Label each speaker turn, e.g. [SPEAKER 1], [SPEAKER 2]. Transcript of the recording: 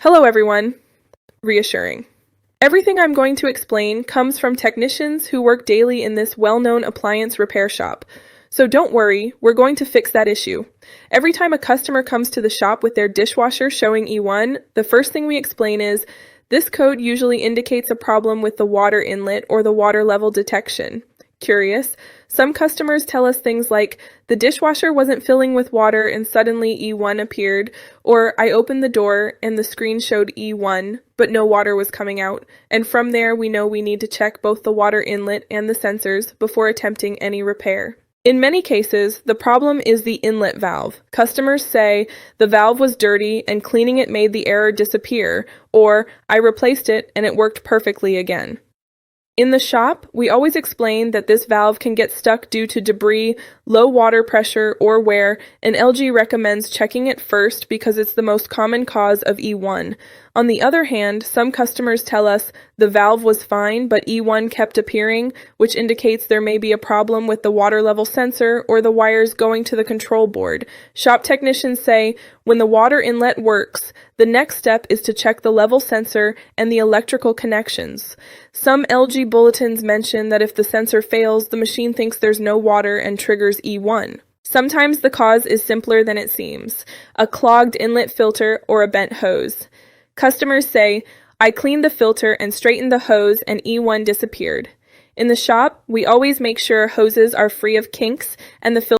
[SPEAKER 1] Hello everyone. Reassuring. Everything I'm going to explain comes from technicians who work daily in this well-known appliance repair shop. So don't worry, we're going to fix that issue. Every time a customer comes to the shop with their dishwasher showing E1, the first thing we explain is, this code usually indicates a problem with the water inlet or the water level detection. Curious, some customers tell us things like, the dishwasher wasn't filling with water and suddenly E1 appeared, or I opened the door and the screen showed E1, but no water was coming out, and from there we know we need to check both the water inlet and the sensors before attempting any repair. In many cases, the problem is the inlet valve. Customers say, the valve was dirty and cleaning it made the error disappear, or I replaced it and it worked perfectly again. In the shop, we always explain that this valve can get stuck due to debris, low water pressure, or wear, and LG recommends checking it first because it's the most common cause of E1. On the other hand, some customers tell us the valve was fine, but E1 kept appearing, which indicates there may be a problem with the water level sensor or the wires going to the control board. Shop technicians say, when the water inlet works, the next step is to check the level sensor and the electrical connections. Some LG bulletins mention that if the sensor fails, the machine thinks there's no water and triggers E1. Sometimes the cause is simpler than it seems, a clogged inlet filter or a bent hose. Customers say, I cleaned the filter and straightened the hose and E1 disappeared. In the shop, we always make sure hoses are free of kinks and the filter